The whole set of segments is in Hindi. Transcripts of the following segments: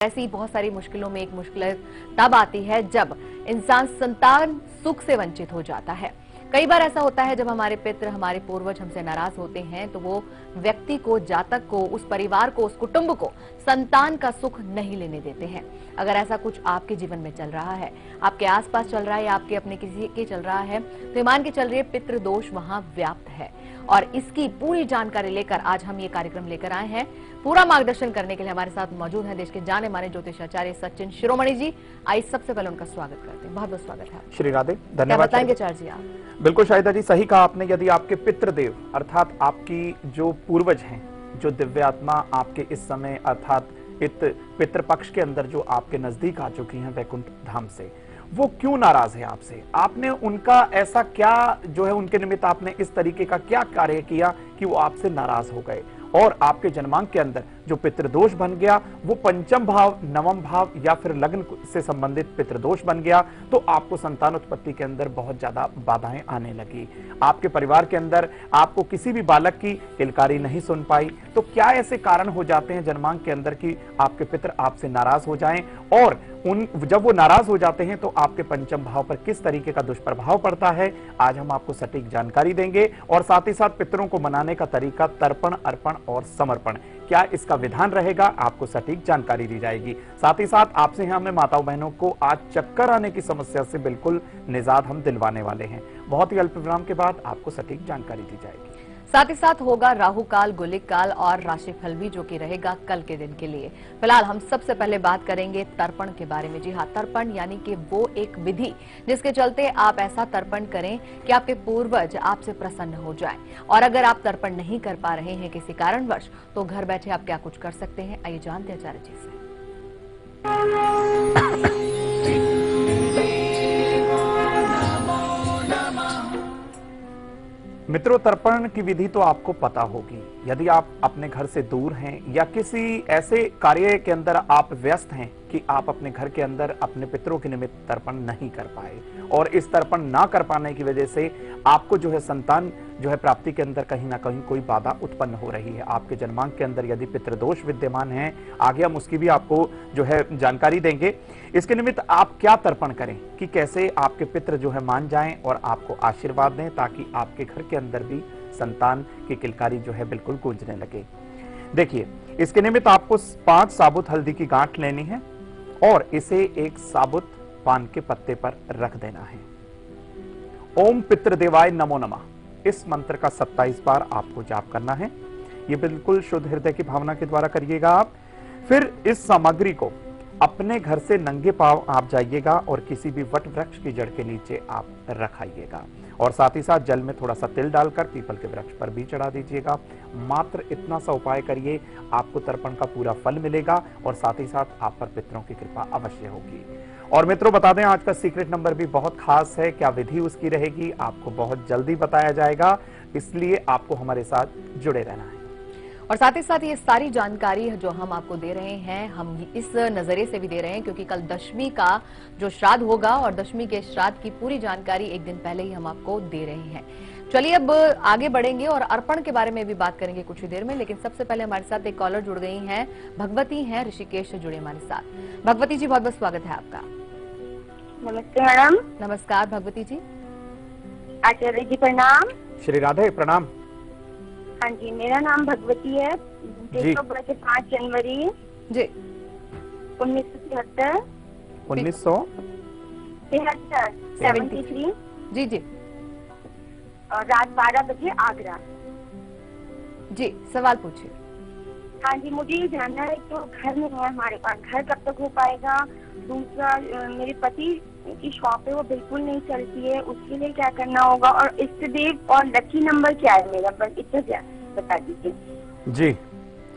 ऐसी बहुत सारी मुश्किलों में एक मुश्किल तब आती है जब इंसान संतान सुख से वंचित हो जाता है। कई बार ऐसा होता है जब हमारे पितृ, हमारे पूर्वज हमसे नाराज होते हैं तो वो व्यक्ति को, जातक को, उस परिवार को, उस कुटुंब को संतान का सुख नहीं लेने देते हैं। अगर ऐसा कुछ आपके जीवन में चल रहा है, आपके आसपास चल रहा है या आपके अपने किसी के चल रहा है, तो मान के चल रही है पितृ दोष वहां व्याप्त है। और इसकी पूरी जानकारी लेकर आज हम ये कार्यक्रम लेकर आए हैं। पूरा मार्गदर्शन करने के लिए हमारे साथ मौजूद हैं देश के जाने माने ज्योतिषाचार्य सचिन शिरोमणि जी। आइए सबसे पहले उनका स्वागत करते हैं। बहुत बहुत स्वागत है। श्री राधे, धन्यवाद। बताएंगे चार्य जी आप? बिल्कुल शाहिदा जी, सही कहा आपने। यदि आपके पितृदेव अर्थात आपकी जो पूर्वज हैं, जो दिव्य आत्मा आपके इस समय अर्थात पितृपक्ष के अंदर जो आपके नजदीक आ चुकी हैं वैकुंठ धाम से, वो क्यों नाराज है आपसे? आपने उनका ऐसा क्या जो है, उनके निमित्त आपने इस तरीके का क्या कार्य किया कि वो आपसे नाराज हो गए और आपके जन्मांक के अंदर जो पितृदोष बन गया वो पंचम भाव, नवम भाव या फिर लग्न से संबंधित पितृदोष बन गया, तो आपको संतान उत्पत्ति के अंदर बहुत ज्यादा बाधाएं आने लगी। आपके परिवार के अंदर आपको किसी भी बालक की किलकारी नहीं सुन पाई। तो क्या ऐसे कारण हो जाते हैं जन्मांक के अंदर कि आपके पितृ आपसे नाराज हो जाएं, और जब वो नाराज हो जाते हैं तो आपके पंचम भाव पर किस तरीके का दुष्प्रभाव पड़ता है, आज हम आपको सटीक जानकारी देंगे। और साथ ही साथ पितरों को मनाने का तरीका, तर्पण, अर्पण और समर्पण, क्या इसका विधान रहेगा, आपको सटीक जानकारी दी जाएगी। साथ ही साथ आपसे हमें माताओं बहनों को आज चक्कर आने की समस्या से बिल्कुल निजात हम दिलवाने वाले हैं। बहुत ही अल्प विराम के बाद आपको सटीक जानकारी दी जाएगी। साथ ही साथ होगा राहु काल, गुलिक काल और राशिफल भी, जो कि रहेगा कल के दिन के लिए। फिलहाल हम सबसे पहले बात करेंगे तर्पण के बारे में। जी हाँ, तर्पण यानी कि वो एक विधि जिसके चलते आप ऐसा तर्पण करें कि आपके पूर्वज आपसे प्रसन्न हो जाएं। और अगर आप तर्पण नहीं कर पा रहे हैं किसी कारणवश, तो घर बैठे आप क्या कुछ कर सकते हैं, आइए जानते हैं आचार्य जी से। मित्रों, तर्पण की विधि तो आपको पता होगी। यदि आप अपने घर से दूर हैं या किसी ऐसे कार्य के अंदर आप व्यस्त हैं कि आप अपने घर के अंदर अपने पितरों के निमित्त तर्पण नहीं कर पाए, और इस तर्पण ना कर पाने की वजह से आपको जो है संतान जो है प्राप्ति के अंदर कहीं ना कहीं कोई बाधा उत्पन्न हो रही है। आपके जन्मांक के अंदर यदि पितृदोष विद्यमान है, आगे हम उसकी भी आपको जो है जानकारी देंगे। इसके निमित्त आप क्या तर्पण करें कि कैसे आपके पितृ जो है मान जाएं और आपको आशीर्वाद दें, ताकि आपके घर के अंदर भी संतान की किलकारी जो है बिल्कुल गूंजने लगे। देखिए, इसके निमित्त आपको 5 साबुत हल्दी की गांठ लेनी है और इसे एक साबुत पान के पत्ते पर रख देना है। ओम पितृदेवाय नमो नमः, इस मंत्र का 27 बार आपको जाप करना है। यह बिल्कुल शुद्ध हृदय की भावना के द्वारा करिएगा आप। फिर इस सामग्री को अपने घर से नंगे पांव आप जाइएगा और किसी भी वट वृक्ष की जड़ के नीचे आप रखाइएगा, और साथ ही साथ जल में थोड़ा सा तिल डालकर पीपल के वृक्ष पर भी चढ़ा दीजिएगा। मात्र इतना सा उपाय करिए, आपको तर्पण का पूरा फल मिलेगा और साथ ही साथ आप पर पितरों की कृपा अवश्य होगी। और मित्रों, बता दें आज का सीक्रेट नंबर भी बहुत खास है। क्या विधि उसकी रहेगी आपको बहुत जल्दी बताया जाएगा, इसलिए आपको हमारे साथ जुड़े रहना है। और साथ ही साथ ये सारी जानकारी जो हम आपको दे रहे हैं, हम इस नजरिए से भी दे रहे हैं क्योंकि कल दशमी का जो श्राद्ध होगा, और दशमी के श्राद्ध की पूरी जानकारी एक दिन पहले ही हम आपको दे रहे हैं। चलिए अब आगे बढ़ेंगे और अर्पण के बारे में भी बात करेंगे कुछ ही देर में, लेकिन सबसे पहले हमारे साथ एक कॉलर जुड़ गई हैं, भगवती हैं, ऋषिकेश से जुड़े हमारे साथ। भगवती जी, बहुत बहुत स्वागत है आपका। नमस्ते मैडम। नमस्कार भगवती जी। आचार्य जी प्रणाम। श्री राधे प्रणाम। हाँ जी, मेरा नाम भगवती है। डेट ऑफ बर्थ 5 जनवरी जी 1973। 1973 जी जी। और रात 12 बजे आगरा। जी, सवाल पूछिए। हाँ जी, मुझे ये जानना है कि घर में है हमारे पास, घर कब तक हो पाएगा? दूसरा, मेरे पति की शॉप है वो बिल्कुल नहीं चलती है, उसके लिए क्या करना होगा? और इष्ट देव और लकी नंबर क्या है मेरा, बस इतना बता दीजिए। जी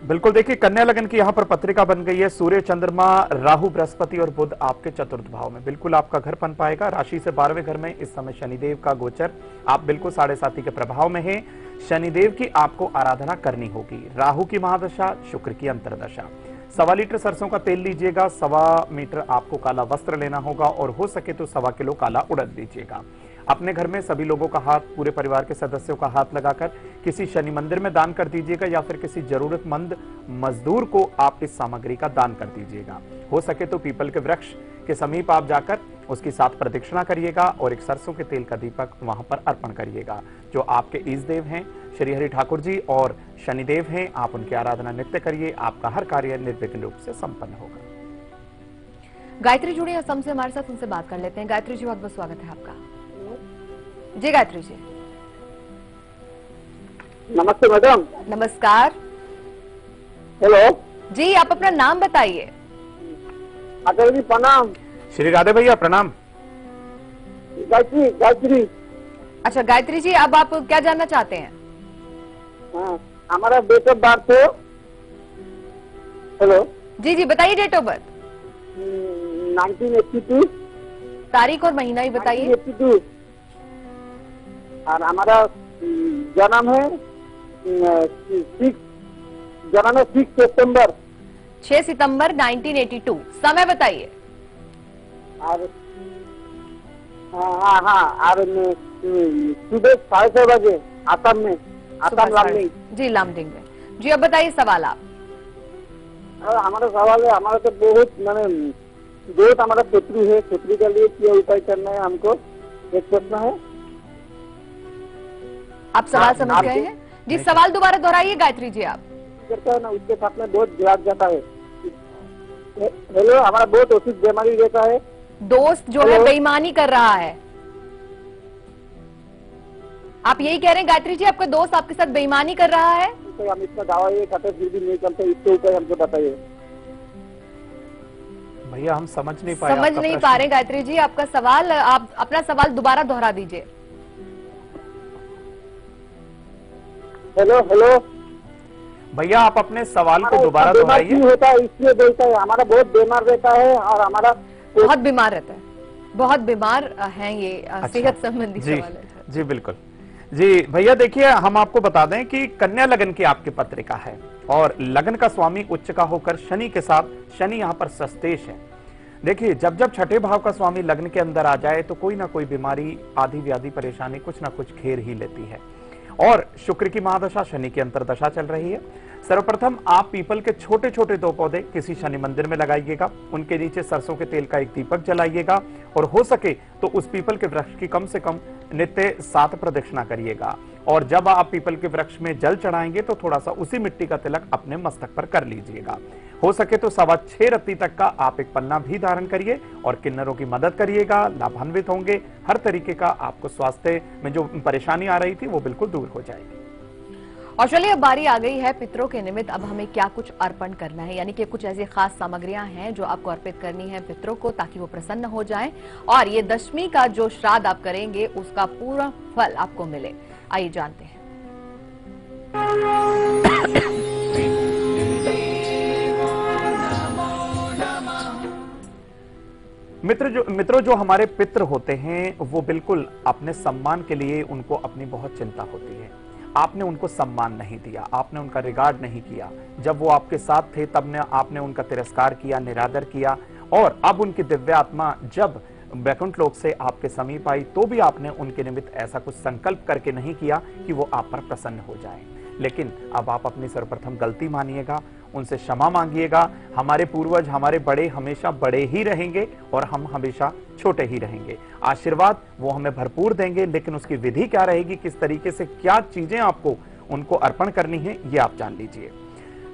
बिल्कुल। देखिए, कन्या लगन की यहाँ पर पत्रिका बन गई है। सूर्य, चंद्रमा, राहु, बृहस्पति और बुध आपके चतुर्थ भाव में, बिल्कुल आपका घर बन पाएगा। राशि से 12वें घर में इस समय शनिदेव का गोचर, आप बिल्कुल 7.5 के प्रभाव में है। शनिदेव की आपको आराधना करनी होगी। राहु की महादशा, शुक्र की अंतरदशा। 1.25 लीटर सरसों का तेल लीजिएगा, 1.25 मीटर आपको काला वस्त्र लेना होगा और हो सके तो 1.25 किलो काला उड़द लीजिएगा। अपने घर में सभी लोगों का हाथ, पूरे परिवार के सदस्यों का हाथ लगाकर किसी शनि मंदिर में दान कर दीजिएगा या फिर किसी जरूरतमंद मजदूर को आप इस सामग्री का दान कर दीजिएगा। हो सके तो पीपल के वृक्ष के समीप आप जाकर उसकी 7 प्रदक्षिणा करिएगा और एक सरसों के तेल का दीपक वहां पर अर्पण करिएगा। जो आपके ईश देव हैं श्री हरि ठाकुर जी और शनिदेव हैं, आप उनकी आराधना नित्य करिए, आपका हर कार्य निर्विघ्न रूप से संपन्न होगा। गायत्री जुड़ी असम से हमारे साथ, उनसे बात कर लेते हैं। गायत्री जी, बहुत बहुत स्वागत है आपका। जी गायत्री जी। नमस्ते मैडम। नमस्कार। हेलो जी, आप अपना नाम बताइए। आचार्य जी प्रणाम। श्री राधे भैया प्रणाम। गायत्री गायत्री। अच्छा गायत्री जी, अब आप क्या जानना चाहते हैं? हाँ, हमारा डेट ऑफ बर्थ है। हेलो जी जी, बताइए डेट ऑफ बर्थ। 1982। तारीख और महीना ही बताइए। 1982। और हमारा जन्म है 6 सितंबर। 6 सितंबर 1982। समय बताइए। और हाँ और सुबह 6:30 बजे असम में, असम लामडिंग। जी लामडिंग में। जी अब बताइए सवाल आप। हमारा सवाल है, हमारा तो बहुत हमारा शत्रु है, शत्रु के लिए क्या उपाय करना है हमको, एक प्रश्न है। आप सवाल समझ गए हैं? जी सवाल दोबारा दोहराइए गायत्री जी आप। करता है ना, उसके साथ में बहुत गिराज जाता है। हेलो, हमारा बहुत औषध बीमारी रहता है। दोस्त जो है बेईमानी कर रहा है। आप यही कह रहे हैं गायत्री जी, आपका दोस्त आपके साथ बेईमानी कर रहा है? तो हम इसका दावा ये करते फिर भी नहीं करते, इसके ऊपर हमको बताइए। भैया हम समझ नहीं पाए। समझ नहीं पा रहे गायत्री जी आपका सवाल, आप अपना सवाल दोबारा दोहरा दीजिए। हेलो हेलो भैया आप अपने सवाल को दोबारा दोहराइए। होता है इसलिए बोलता है, हमारा बहुत बीमार रहता है और हमारा बहुत बीमार रहता है। बहुत बीमार है ये अच्छा। सेहत संबंधी जी, सवाल है। जी बिल्कुल। जी भैया देखिए, हम आपको बता दें कि कन्या लगन की आपकी पत्रिका है और लगन का स्वामी उच्च का होकर शनि के साथ, शनि यहाँ पर सस्तेश है। देखिए जब जब छठे भाव का स्वामी लग्न के अंदर आ जाए तो कोई ना कोई बीमारी, आदि व्याधि, परेशानी कुछ ना कुछ घेर ही लेती है। और शुक्र की महादशा, शनि की अंतरदशा चल रही है। सर्वप्रथम आप पीपल के छोटे छोटे 2 पौधे किसी शनि मंदिर में लगाइएगा, उनके नीचे सरसों के तेल का एक दीपक जलाइएगा और हो सके तो उस पीपल के वृक्ष की कम से कम नित्य 7 प्रदक्षिणा करिएगा। और जब आप पीपल के वृक्ष में जल चढ़ाएंगे तो थोड़ा सा उसी मिट्टी का तिलक अपने मस्तक पर कर लीजिएगा। हो सके तो 6.25 रत्ती तक का आप एक पन्ना भी धारण करिए और किन्नरों की मदद करिएगा, लाभान्वित होंगे। हर तरीके का आपको स्वास्थ्य में जो परेशानी आ रही थी वो बिल्कुल दूर हो जाएगी। और चलिए अब बारी आ गई है पितरों के निमित्त, अब हमें क्या कुछ अर्पण करना है, यानी कि कुछ ऐसी खास सामग्रियां हैं जो आपको अर्पित करनी है पितरों को ताकि वो प्रसन्न हो जाएं और ये दशमी का जो श्राद्ध आप करेंगे उसका पूरा फल आपको मिले। आइए जानते हैं। मित्रों जो हमारे पितृ होते हैं वो बिल्कुल अपने सम्मान के लिए उनको अपनी बहुत चिंता होती है। आपने उनको सम्मान नहीं दिया, आपने उनका रिगार्ड नहीं किया। जब वो आपके साथ थे तब आपने उनका तिरस्कार किया, निरादर किया और अब उनकी दिव्य आत्मा जब वैकुंठ लोक से आपके समीप आई तो भी आपने उनके निमित्त ऐसा कुछ संकल्प करके नहीं किया कि वो आप पर प्रसन्न हो जाए। लेकिन अब आप अपनी सर्वप्रथम गलती मानिएगा, उनसे क्षमा मांगिएगा। हमारे पूर्वज, हमारे बड़े हमेशा बड़े ही रहेंगे और हम हमेशा छोटे ही रहेंगे। आशीर्वाद वो हमें भरपूर देंगे, लेकिन उसकी विधि क्या रहेगी, किस तरीके से क्या चीजें आपको उनको अर्पण करनी है, ये आप जान लीजिए।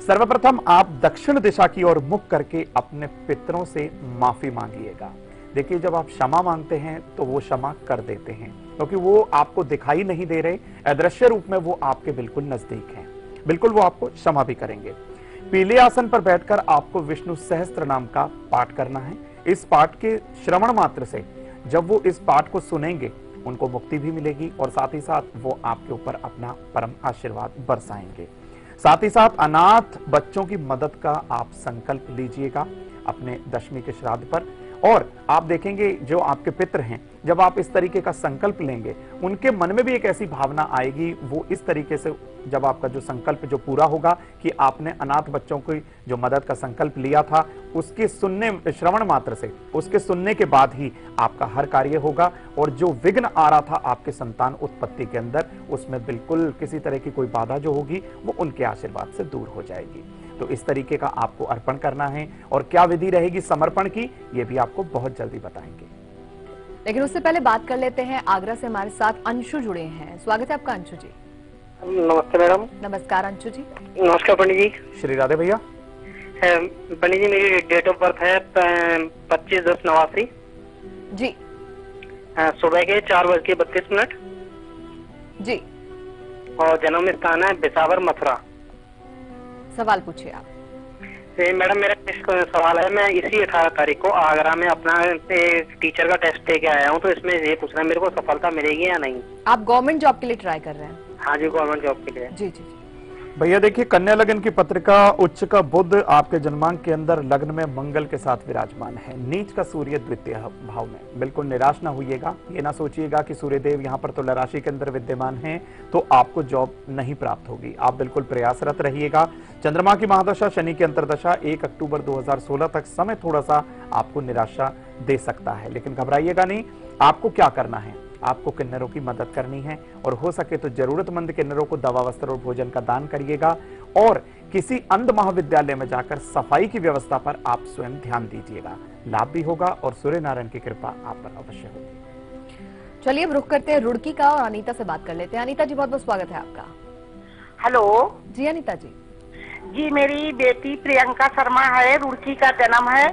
सर्वप्रथम आप दक्षिण दिशा की ओर मुख करके अपने पितरों से माफी मांगिएगा। देखिए जब आप क्षमा मांगते हैं तो वो क्षमा कर देते हैं, क्योंकि वो आपको दिखाई नहीं दे रहे, अदृश्य रूप में वो आपके बिल्कुल नजदीक हैं। बिल्कुल वो आपको क्षमा भी करेंगे। पीले आसन पर बैठकर आपको विष्णु सहस्त्र नाम का पाठ करना है। इस पाठ के श्रवण मात्र से जब वो इस पाठ को सुनेंगे उनको मुक्ति भी मिलेगी और साथ ही साथ वो आपके ऊपर अपना परम आशीर्वाद बरसाएंगे। साथ ही साथ अनाथ बच्चों की मदद का आप संकल्प लीजिएगा अपने दशमी के श्राद्ध पर और आप देखेंगे जो आपके पितर हैं, जब आप इस तरीके का संकल्प लेंगे, उनके मन में भी एक ऐसी भावना आएगी, वो इस तरीके से जब आपका जो संकल्प जो पूरा होगा कि आपने अनाथ बच्चों की जो मदद का संकल्प लिया था, उसके श्रवण मात्र से, उसके सुनने के बाद ही आपका हर कार्य होगा और जो विघ्न आ रहा था आपके संतान उत्पत्ति के अंदर, उसमें बिल्कुल किसी तरह की कोई बाधा जो होगी वो उनके आशीर्वाद से दूर हो जाएगी। तो इस तरीके का आपको अर्पण करना है और क्या विधि रहेगी समर्पण की, ये भी आपको बहुत जल्दी बताएंगे। लेकिन उससे पहले बात कर लेते हैं, आगरा से हमारे साथ अंशु जुड़े हैं। स्वागत है आपका अंशु जी। नमस्ते मैडम। नमस्कार अंशु जी। नमस्कार पंडित जी। श्री राधे भैया। पंडित जी मेरी डेट ऑफ बर्थ है 25/10/89 जी। सुबह के 4:32 जी। और जन्म स्थान है बिसावर मथुरा। सवाल पूछिए आप। मैडम मेरा सवाल है, मैं इसी 18 तारीख को आगरा में अपना टीचर का टेस्ट दे के आया हूँ, तो इसमें ये पूछना है मेरे को सफलता मिलेगी या नहीं। आप गवर्नमेंट जॉब के लिए ट्राई कर रहे हैं? हाँ जी, गवर्नमेंट जॉब के लिए। जी जी। भैया देखिए, कन्या लगन की पत्रिका, उच्च का बुध आपके जन्मांक के अंदर लग्न में मंगल के साथ विराजमान है, नीच का सूर्य द्वितीय भाव में। बिल्कुल निराश ना होइएगा, ये ना सोचिएगा कि सूर्यदेव यहाँ पर तुला राशि के अंदर विद्यमान हैं तो आपको जॉब नहीं प्राप्त होगी। आप बिल्कुल प्रयासरत रहिएगा। चंद्रमा की महादशा, शनि की अंतर्दशा 1 अक्टूबर 2016 तक समय थोड़ा सा आपको निराशा दे सकता है, लेकिन घबराइएगा नहीं। आपको क्या करना है, आपको किन्नरों की मदद करनी है और हो सके तो जरूरतमंद किन्नरों को दवा, वस्त्र और भोजन का दान करिएगा और किसी अंध महाविद्यालय में जाकर सफाई की व्यवस्था पर आप स्वयं ध्यान दीजिएगा। लाभ भी होगा और सूर्य नारायण की कृपा आप पर अवश्य होगी। चलिए अब रुक करते हैं रुड़की का और अनीता से बात कर लेते हैं। अनीता जी, बहुत बहुत स्वागत है आपका। हेलो जी अनीता जी। जी, मेरी बेटी प्रियंका शर्मा है, रुड़की का जन्म है।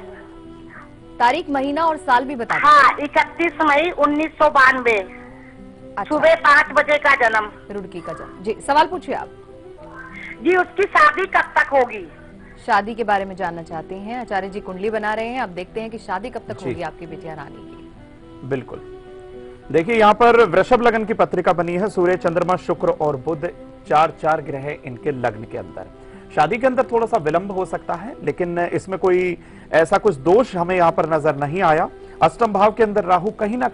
तारीख, महीना और साल भी बता दीजिए। हाँ, 31 मई 1992 सुबह 5 बजे का जन्म। रुड़की का जन्म। जी, सवाल पूछिए आप। जी, उसकी शादी कब तक होगी? शादी के बारे में जानना चाहते हैं। आचार्य जी कुंडली बना रहे हैं, अब देखते हैं कि शादी कब तक जी। होगी आपकी बिटिया रानी की। बिल्कुल देखिए, यहाँ पर वृषभ लगन की पत्रिका बनी है, सूर्य, चंद्रमा, शुक्र और बुध 4 ग्रह इनके लग्न के अंदर। शादी के अंदर थोड़ा सा विलंब हो सकता है, लेकिन इसमें कोई ऐसा कुछ दोष हमें यहाँ पर नजर नहीं आया। अष्टम भाव के अंदर राहु कहीं ना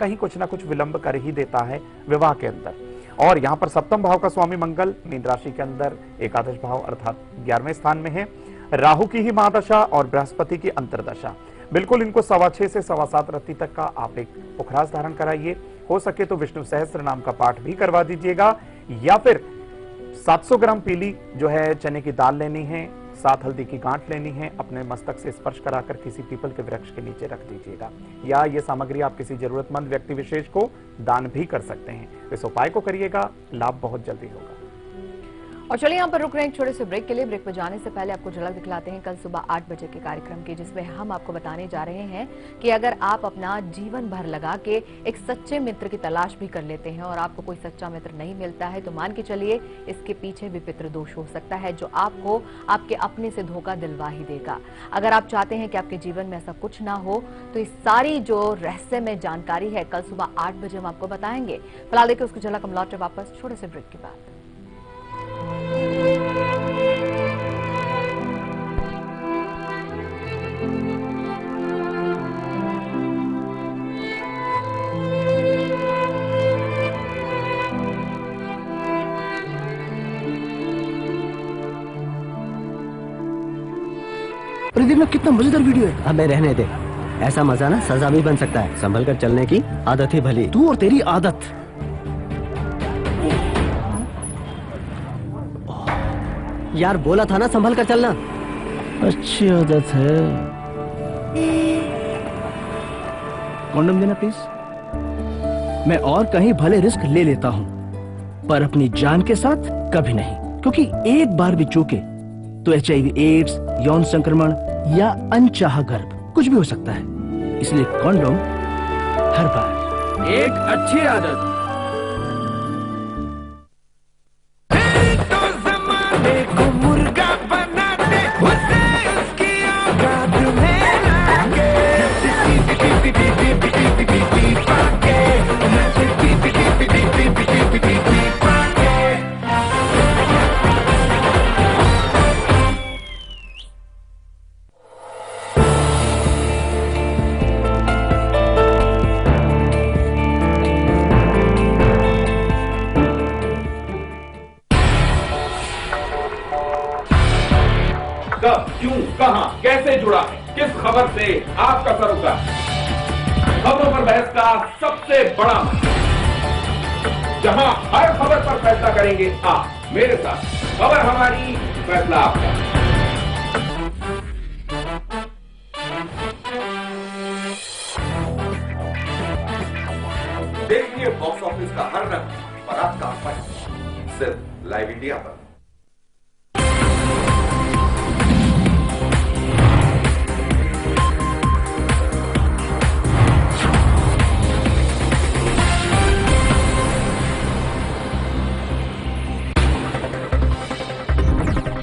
कुछ विलंब कर ही देता है विवाह के अंदर। और यहाँ पर सप्तम भाव का स्वामी मंगल मीन राशि के अंदर एकादश भाव अर्थात 11वें स्थान में है। राहु की ही महादशा और बृहस्पति की अंतरदशा। बिल्कुल इनको 6:15 से 7:15 रत्ती तक का आप एक पुखराज धारण कराइए। हो सके तो विष्णु सहस्त्र नाम का पाठ भी करवा दीजिएगा, या फिर 700 ग्राम पीली जो है चने की दाल लेनी है, 7 हल्दी की गांठ लेनी है, अपने मस्तक से स्पर्श कराकर किसी पीपल के वृक्ष के नीचे रख दीजिएगा, या ये सामग्री आप किसी जरूरतमंद व्यक्ति विशेष को दान भी कर सकते हैं। इस उपाय को करिएगा, लाभ बहुत जल्दी होगा। और चलिए यहाँ पर रुक रहे हैं एक छोटे से ब्रेक के लिए। ब्रेक पर जाने से पहले आपको झलक दिखलाते हैं कल सुबह 8 बजे के कार्यक्रम की, जिसमें हम आपको बताने जा रहे हैं कि अगर आप अपना जीवन भर लगा के एक सच्चे मित्र की तलाश भी कर लेते हैं और आपको कोई सच्चा मित्र नहीं मिलता है, तो मान के चलिए इसके पीछे भी पितृदोष हो सकता है, जो आपको आपके अपने से धोखा दिलवा ही देगा। अगर आप चाहते हैं कि आपके जीवन में ऐसा कुछ ना हो, तो इस सारी जो रहस्यमय जानकारी है कल सुबह 8 बजे हम आपको बताएंगे। फिलहाल देखिए उसकी झलक, हम लौटे वापस छोटे से ब्रेक के बाद। अरे देखना कितना मजेदार वीडियो है। हमें रहने दे, ऐसा मजा ना सजा भी बन सकता है। संभल कर चलने की आदत ही भली। तू और तेरी आदत। यार बोला था ना संभल कर चलना। अच्छी आदत है। कॉन्डम देना प्लीज। मैं और कहीं भले रिस्क ले लेता हूँ, पर अपनी जान के साथ कभी नहीं, क्योंकि एक बार भी चूके तो HIV, एड्स, यौन संक्रमण या अनचाहा गर्भ कुछ भी हो सकता है। इसलिए कॉन्डोम हर बार एक अच्छी आदत। से आपका सरोकार। खबरों पर बहस का सबसे बड़ा मंच, जहां हर खबर पर फैसला करेंगे आप मेरे साथ। खबर हमारी, फैसला आपका। देखिए बॉक्स ऑफिस का हर रंग और आपका मंच सिर्फ लाइव इंडिया पर।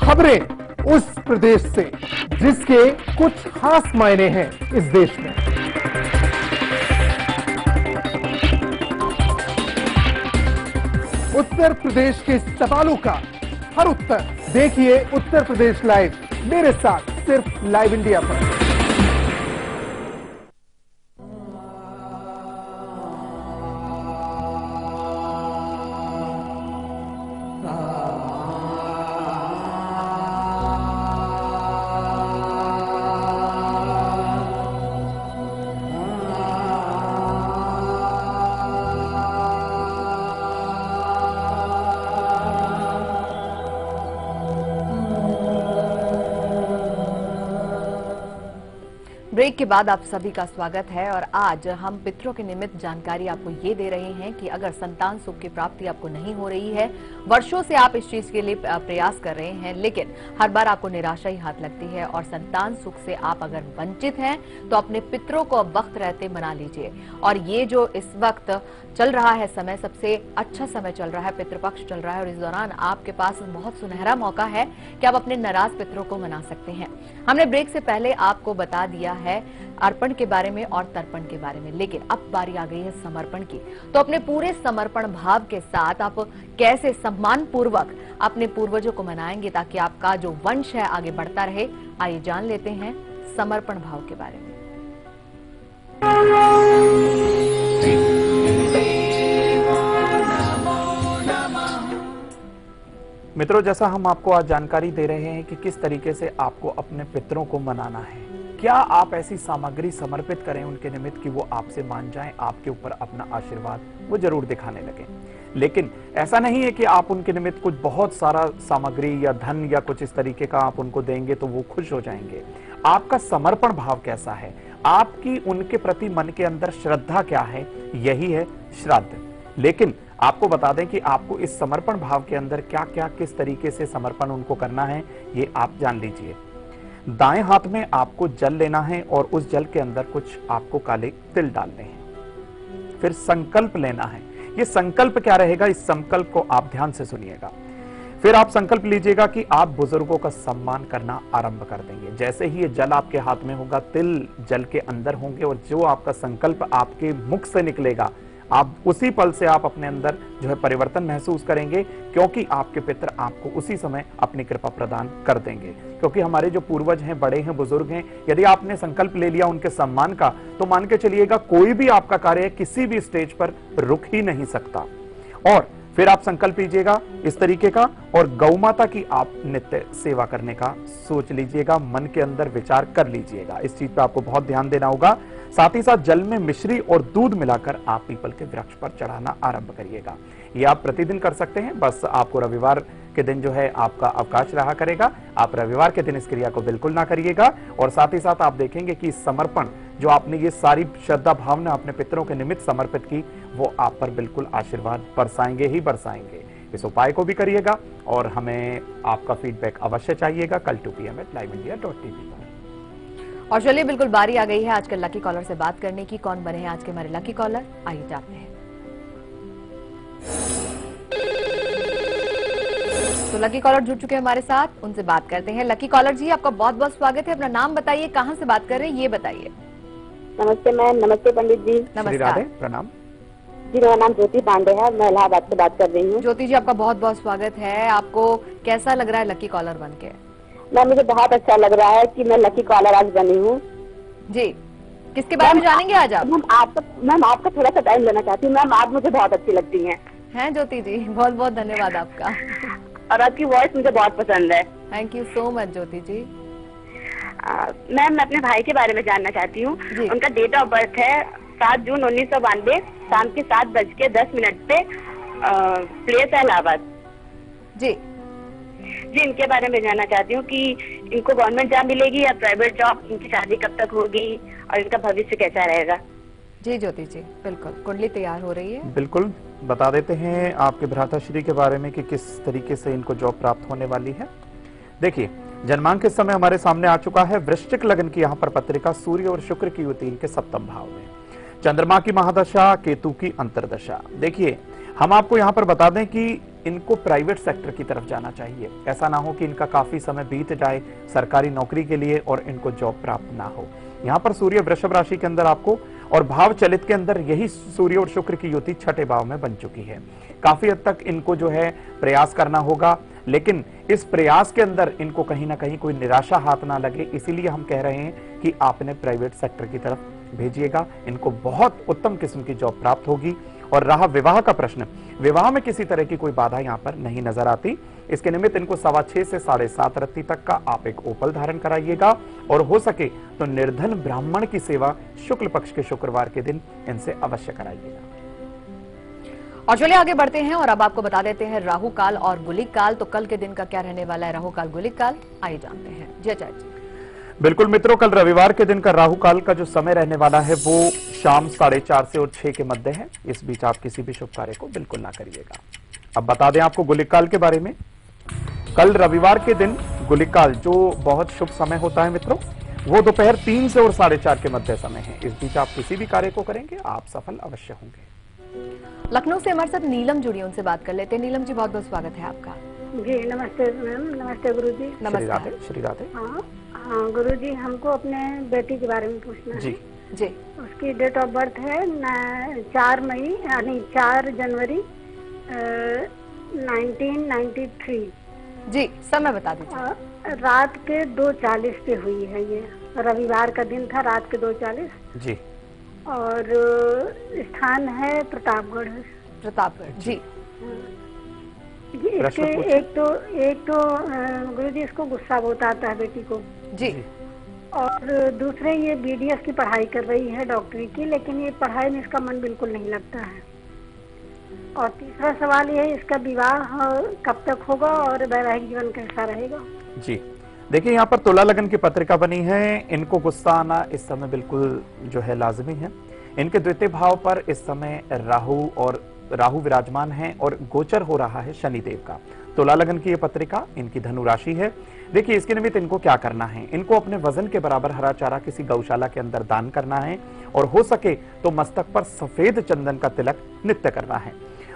खबरें उस प्रदेश से जिसके कुछ खास मायने हैं इस देश में। उत्तर प्रदेश के सवालों का हर उत्तर देखिए उत्तर प्रदेश लाइव मेरे साथ सिर्फ लाइव इंडिया पर। ब्रेक के बाद आप सभी का स्वागत है और आज हम पितरों के निमित्त जानकारी आपको ये दे रहे हैं कि अगर संतान सुख की प्राप्ति आपको नहीं हो रही है, वर्षों से आप इस चीज के लिए प्रयास कर रहे हैं, लेकिन हर बार आपको निराशा ही हाथ लगती है और संतान सुख से आप अगर वंचित हैं तो अपने पितरों को अब वक्त रहते मना लीजिए। और ये जो इस वक्त चल रहा है समय, सबसे अच्छा समय चल रहा है, पितृपक्ष चल रहा है और इस दौरान आपके पास बहुत सुनहरा मौका है कि आप अपने नाराज पितरों को मना सकते हैं। हमने ब्रेक से पहले आपको बता दिया है अर्पण के बारे में और तर्पण के बारे में, लेकिन अब बारी आ गई है समर्पण की। तो अपने पूरे समर्पण भाव के साथ आप कैसे सम्मान पूर्वक अपने पूर्वजों को मनाएंगे ताकि आपका जो वंश है आगे बढ़ता रहे। आइए जान लेते हैं समर्पण भाव के बारे में। मित्रों, जैसा हम आपको आज जानकारी दे रहे हैं कि किस तरीके से आपको अपने पितरों को मनाना है, क्या आप ऐसी सामग्री समर्पित करें उनके निमित्त कि वो आपसे मान जाएं, आपके ऊपर अपना आशीर्वाद वो जरूर दिखाने लगे। लेकिन ऐसा नहीं है कि आप उनके निमित्त कुछ बहुत सारा सामग्री या धन या कुछ इस तरीके का आप उनको देंगे तो वो खुश हो जाएंगे। आपका समर्पण भाव कैसा है, आपकी उनके प्रति मन के अंदर श्रद्धा क्या है, यही है श्राद्ध। लेकिन आपको बता दें कि आपको इस समर्पण भाव के अंदर क्या क्या किस तरीके से समर्पण उनको करना है, ये आप जान लीजिए। दाएं हाथ में आपको जल लेना है और उस जल के अंदर कुछ आपको काले तिल डालने हैं। फिर संकल्प लेना है। ये संकल्प क्या रहेगा, इस संकल्प को आप ध्यान से सुनिएगा। फिर आप संकल्प लीजिएगा कि आप बुजुर्गों का सम्मान करना आरंभ कर देंगे। जैसे ही ये जल आपके हाथ में होगा, तिल जल के अंदर होंगे और जो आपका संकल्प आपके मुख से निकलेगा, आप उसी पल से आप अपने अंदर जो है परिवर्तन महसूस करेंगे, क्योंकि आपके पितर आपको उसी समय अपनी कृपा प्रदान कर देंगे। क्योंकि हमारे जो पूर्वज हैं, बड़े हैं, बुजुर्ग हैं, यदि आपने संकल्प ले लिया उनके सम्मान का, तो मान के चलिएगा कोई भी आपका कार्य किसी भी स्टेज पर रुक ही नहीं सकता। और फिर आप संकल्प लीजिएगा इस तरीके का और गौ माता की आप नित्य सेवा करने का सोच लीजिएगा, मन के अंदर विचार कर लीजिएगा। इस चीज पे आपको बहुत ध्यान देना होगा। साथ ही साथ जल में मिश्री और दूध मिलाकर आप पीपल के वृक्ष पर चढ़ाना आरंभ करिएगा। ये आप प्रतिदिन कर सकते हैं, बस आपको रविवार के दिन जो है आपका अवकाश रहा करेगा। आप रविवार के दिन इस क्रिया को बिल्कुल ना करिएगा। और साथ ही साथ आप देखेंगे कि समर्पण जो आपने ये सारी श्रद्धा भावना अपने पितरों के निमित्त समर्पित की, वो आप पर बिल्कुल आशीर्वाद बरसाएंगे ही बरसाएंगे। इस उपाय को भी करिएगा और हमें आपका फीडबैक अवश्य चाहिएगा कल 2 PM liveindia.tv पर। और चलिए बिल्कुल बारी आ गई है आज के लकी कॉलर से बात करने की। कौन बने हैं आज के हमारे लकी कॉलर, आइए जानते हैं। तो लकी कॉलर जुड़ चुके हैं हमारे साथ, उनसे बात करते हैं। लकी कॉलर जी, आपका बहुत बहुत स्वागत है। अपना नाम बताइए, कहां से बात कर रहे हैं ये बताइए। नमस्ते मैम। नमस्ते पंडित जी। नमस्कार। प्रणाम जी, मेरा नाम ज्योति पांडे है, मैं इलाहाबाद से बात कर रही हूँ। ज्योति जी, आपका बहुत बहुत स्वागत है। आपको कैसा लग रहा है लकी कॉलर बन के? मैम, मुझे बहुत अच्छा लग रहा है कि मैं लकी कॉलर आज बनी हूँ। जी, किसके बारे में जानेंगे आज आप? मैम आपका थोड़ा सा टाइम लेना चाहती हूँ। मैम आप मुझे बहुत अच्छी लगती हैं। हैं ज्योति जी, बहुत बहुत धन्यवाद आपका। और आपकी वॉइस मुझे बहुत पसंद है। Thank you so much Jyoti ji. Ma'am मैं अपने भाई के बारे में जानना चाहती हूँ। उनका डेट ऑफ बर्थ है 7 जून 1992, शाम के 7:10 पे, प्लेस है इलाहाबाद। जी जी, इनके बारे में जानना चाहती हूँ कि इनको गवर्नमेंट जॉब मिलेगी या प्राइवेट जॉब, इनकी शादी कब तक होगी और इनका भविष्य कैसा रहेगा। जी ज्योति जी, बिल्कुल कुंडली तैयार हो रही है। बिल्कुल बता देते हैं आपके भ्राताश्री के बारे में कि किस तरीके से इनको जॉब प्राप्त होने वाली है। देखिए, जन्मांक इस समय हमारे सामने आ चुका है। वृश्चिक लग्न की यहाँ पर पत्रिका, सूर्य और शुक्र की युति इनके सप्तम भाव में, चंद्रमा की महादशा, केतु की अंतर्दशा। देखिए, हम आपको यहाँ पर बता दें कि इनको प्राइवेट सेक्टर की तरफ जाना चाहिए। ऐसा ना हो कि इनका काफी समय बीत जाए सरकारी नौकरी के लिए और इनको जॉब प्राप्त ना हो। यहाँ पर सूर्य वृषभ राशि के अंदर आपको और भाव चलित के अंदर यही सूर्य और शुक्र की युति छठे भाव में बन चुकी है। काफी हद तक इनको जो है प्रयास करना होगा, लेकिन इस प्रयास के अंदर इनको कहीं ना कहीं कोई निराशा हाथ ना लगे, इसीलिए हम कह रहे हैं कि आपने प्राइवेट सेक्टर की तरफ भेजिएगा। इनको बहुत उत्तम किस्म की जॉब प्राप्त होगी। और रहा विवाह का प्रश्न, विवाह में किसी तरह की कोई बाधा यहाँ पर नहीं नजर आती। इसके निमित्त इनको 6:15 से 7:30 रत्ती तक का आप एक ओपल धारण कराइएगा और हो सके तो निर्धन ब्राह्मण की सेवा शुक्ल पक्ष के शुक्रवार के दिन इनसे अवश्य कराइएगा। और चलिए आगे बढ़ते हैं और अब आपको बता देते हैं राहु काल और गुलिक काल। तो कल के दिन का क्या रहने वाला है राहु काल गुलिक काल, आइए जानते हैं। जय जय जी। बिल्कुल मित्रों, कल रविवार के दिन का राहु काल का जो समय रहने वाला है वो शाम 4:30 से और 6 के मध्य है। इस बीच आप किसी भी शुभ कार्य को बिल्कुल ना करिएगा। अब बता दें आपको गुलिक काल के बारे में। कल रविवार के दिन गुलिक काल जो बहुत शुभ समय होता है मित्रों, वो दोपहर 3 से और 4:30 के मध्य समय है। इस बीच आप किसी भी कार्य को करेंगे आप सफल अवश्य होंगे। लखनऊ से हमारे साथ नीलम जुड़ी, उनसे बात कर लेते हैं। नीलम जी, बहुत बहुत स्वागत है आपका। जी नमस्ते मैम। नमस्ते गुरुजी। नमस्ते। श्री राधे। हाँ गुरुजी, हमको अपने बेटी के बारे में पूछना जी। है। जी, उसकी डेट ऑफ बर्थ है 4 जनवरी 1993। जी समय बता दीजिए। रात के 2:40 पे हुई है। ये रविवार का दिन था, रात के 2:40 जी। और स्थान है प्रतापगढ़। प्रतापगढ़ जी। इसके एक तो गुरुजी इसको गुस्सा बहुत आता है बेटी को जी। और दूसरे ये BDS की पढ़ाई कर रही है, डॉक्टरी की, लेकिन ये पढ़ाई में इसका मन बिल्कुल नहीं लगता है। और तीसरा सवाल ये है, इसका विवाह कब तक होगा और वैवाहिक जीवन कैसा रहेगा। जी देखिए, यहाँ पर तुला लगन की पत्रिका बनी है। इनको गुस्सा आना इस समय बिल्कुल जो है लाजमी है। इनके द्वितीय भाव पर इस समय राहु विराजमान है और गोचर हो रहा है शनिदेव का। तुला लगन की ये पत्रिका इनकी धनु राशि है। देखिए, इसके निमित्त इनको क्या करना है, इनको अपने वजन के बराबर हरा चारा किसी गौशाला के अंदर दान करना है और हो सके तो मस्तक पर सफेद चंदन का तिलक नित्य करना है।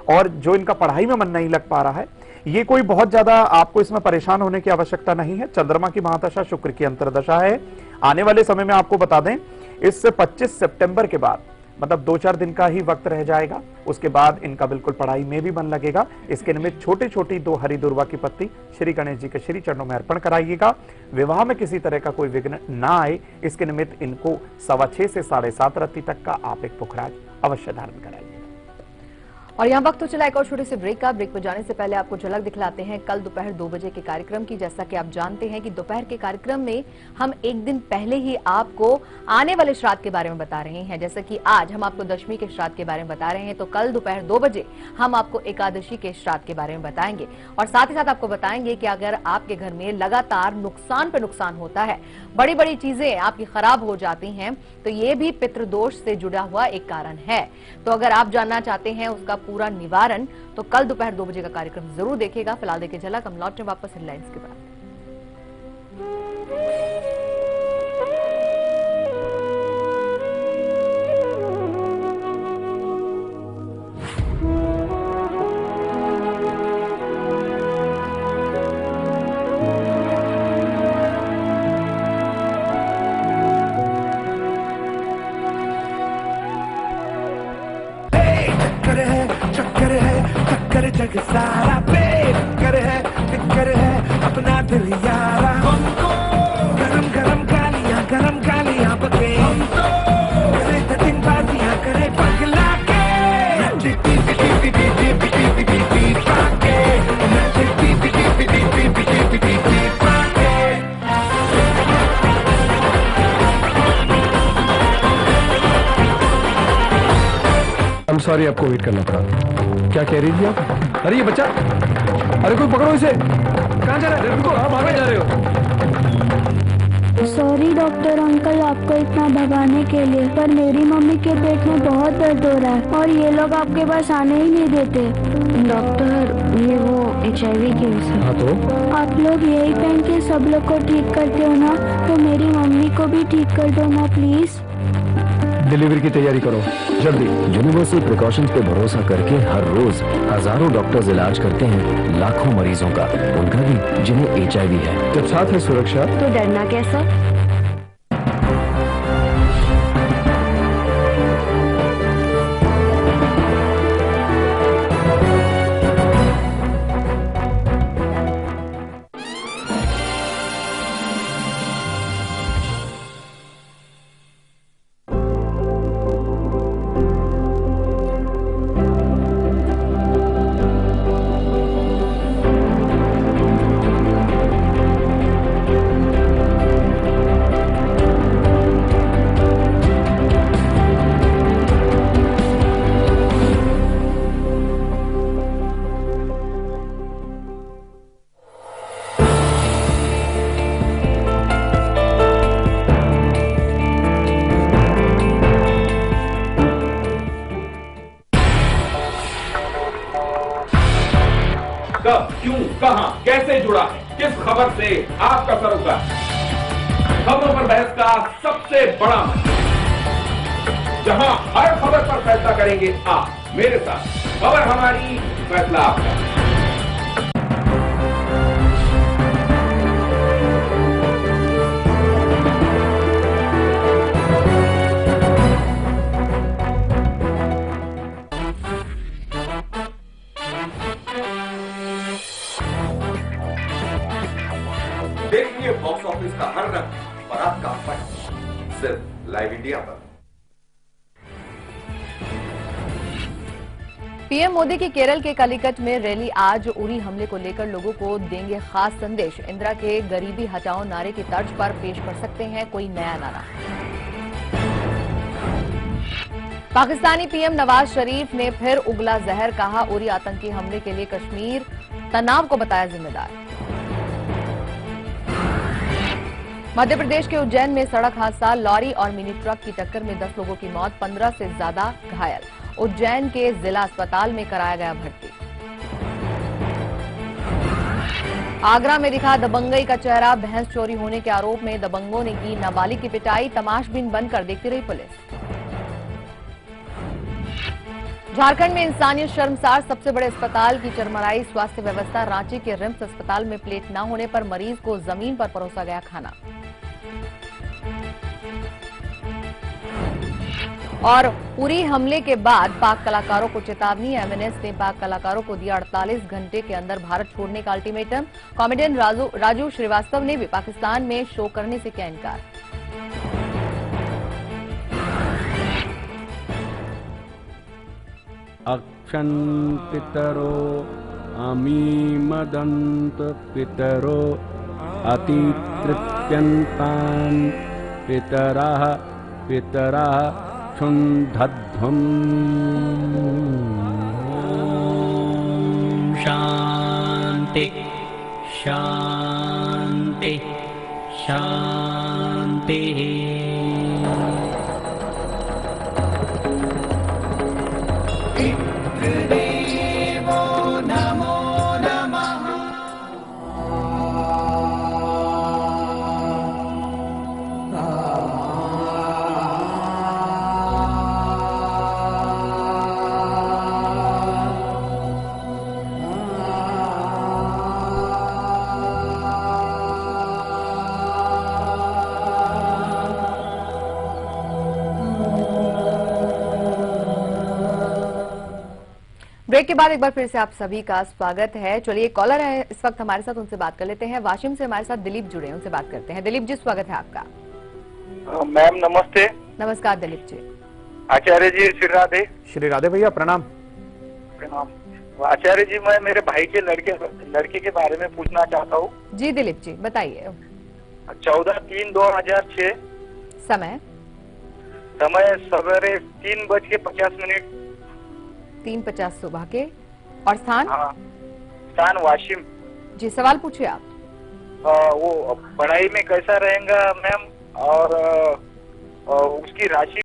और जो इनका पढ़ाई में मन नहीं लग पा रहा है, ये कोई बहुत ज्यादा आपको इसमें परेशान होने की आवश्यकता नहीं है। चंद्रमा की महादशा, शुक्र की अंतर्दशा है। आने वाले समय में आपको बता दें, इससे 25 सितंबर के बाद मतलब 2-4 दिन का ही वक्त रह जाएगा, उसके बाद इनका बिल्कुल पढ़ाई में भी मन लगेगा। इसके निमित्त छोटी छोटी 2 हरी दुर्वा की पत्ती श्री गणेश जी के श्री चरणों में अर्पण कराइएगा। विवाह में किसी तरह का कोई विघ्न ना आए, इसके निमित्त इनको 6:15 से 7:30 रत्ती तक का आप एक पुखराज अवश्य धारण कराइए। और यहाँ वक्त तो चला एक और छोटे से ब्रेक का। ब्रेक पर जाने से पहले आपको झलक दिखलाते हैं कल दोपहर 2 बजे के कार्यक्रम की। जैसा कि आप जानते हैं कि दोपहर के कार्यक्रम में हम एक दिन पहले ही आपको आने वाले श्राद्ध के बारे में बता रहे हैं। जैसे कि आज हम आपको दशमी के श्राद्ध के बारे में बता रहे हैं, तो कल दोपहर 2 बजे हम आपको एकादशी के श्राद्ध के बारे में बताएंगे। और साथ ही साथ आपको बताएंगे कि अगर आपके घर में लगातार नुकसान पे नुकसान होता है, बड़ी बड़ी चीजें आपकी खराब हो जाती हैं, तो ये भी पितृदोष से जुड़ा हुआ एक कारण है। तो अगर आप जानना चाहते हैं उसका पूरा निवारण, तो कल दोपहर 2 बजे का कार्यक्रम जरूर देखेगा। फिलहाल देखिए झलक, हम लौटने वापस हेडलाइंस के बाद। चक्कर जग सारा बेकर है अपना दिल यारा। गरम गरम गालियां बके, करे दिन बाजियां करे पगला के। I'm sorry आपको वेट करना पड़ा। क्या कह रही थी आप? अरे ये बच्चा, अरे कोई पकड़ो इसे। कहाँ जा रहा है? रुको, आप आगे जा रहे हो। सॉरी डॉक्टर अंकल आपको इतना भगाने के लिए, पर मेरी मम्मी के पेट में बहुत दर्द हो रहा है और ये लोग आपके पास आने ही नहीं देते। डॉक्टर ये वो HIV केस है। हाँ तो? आप लोग यही पहन के सब लोग को ठीक करते हो ना, तो मेरी मम्मी को भी ठीक कर दो ना प्लीज। डिलीवरी की तैयारी करो जल्दी। यूनिवर्सल प्रिकॉशंस पे भरोसा करके हर रोज हजारों डॉक्टर्स इलाज करते हैं लाखों मरीजों का, उनका भी जिन्हें HIV है। जब साथ है सुरक्षा तो डरना कैसा? कब, क्यों, कहां, कैसे जुड़ा है, किस खबर से आपका सरोकार? खबरों पर बहस का सबसे बड़ा मंच, जहां हर खबर पर फैसला करेंगे आप मेरे साथ। खबर हमारी, फैसला आपका। देखिए बॉक्स ऑफिस का हर रंग, बारात का पंच, सिर्फ लाइव इंडिया पर। पीएम मोदी की केरल के कालीकट में रैली आज उरी हमले को लेकर लोगों को देंगे खास संदेश। इंदिरा के गरीबी हटाओ नारे की तर्ज पर पेश कर सकते हैं कोई नया नारा। पाकिस्तानी पीएम नवाज शरीफ ने फिर उगला जहर, कहा उरी आतंकी हमले के लिए कश्मीर तनाव को बताया जिम्मेदार। मध्य प्रदेश के उज्जैन में सड़क हादसा, लॉरी और मिनी ट्रक की टक्कर में 10 लोगों की मौत, 15 से ज्यादा घायल। उज्जैन के जिला अस्पताल में कराया गया भर्ती। आगरा में दिखा दबंगई का चेहरा, भैंस चोरी होने के आरोप में दबंगों ने की नाबालिग की पिटाई, तमाशबीन बनकर देखती रही पुलिस। झारखंड में इंसानियत शर्मसार, सबसे बड़े अस्पताल की चरमराई, स्वास्थ्य व्यवस्था। रांची के रिम्स अस्पताल में प्लेट न होने पर मरीज को जमीन पर परोसा गया खाना। और उरी हमले के बाद पाक कलाकारों को चेतावनी, एमएनएस ने पाक कलाकारों को दिया 48 घंटे के अंदर भारत छोड़ने का अल्टीमेटम। कॉमेडियन राजू श्रीवास्तव ने भी पाकिस्तान में शो करने से किया इनकार। अक्षन् पितरो अमीमदन्त पितरो अतितृत्यन्तान् पितरः पितरः क्षुन्धध्वम्। शान्ति शान्ति शान्तिः। देवो नमो नमः। ब्रेक के बाद एक बार फिर से आप सभी का स्वागत है। चलिए कॉलर है इस वक्त हमारे साथ, उनसे बात कर लेते हैं। वाशिम से हमारे साथ दिलीप जुड़े हैं, उनसे बात करते हैं। दिलीप जी स्वागत है आपका। मैम नमस्ते। नमस्कार दिलीप जी। आचार्य जी श्री राधे। श्री राधे भैया प्रणाम। प्रणाम आचार्य जी, मैं मेरे भाई के लड़के के बारे में पूछना चाहता हूँ। जी दिलीप जी बताइए। 14/3/2006। समय सवेरे 3:50 3:50 सुबह के। और स्थान? स्थान वाशिम। जी, सवाल पूछिए आप। वो पढ़ाई में कैसा रहेगा मैम, और उसकी राशि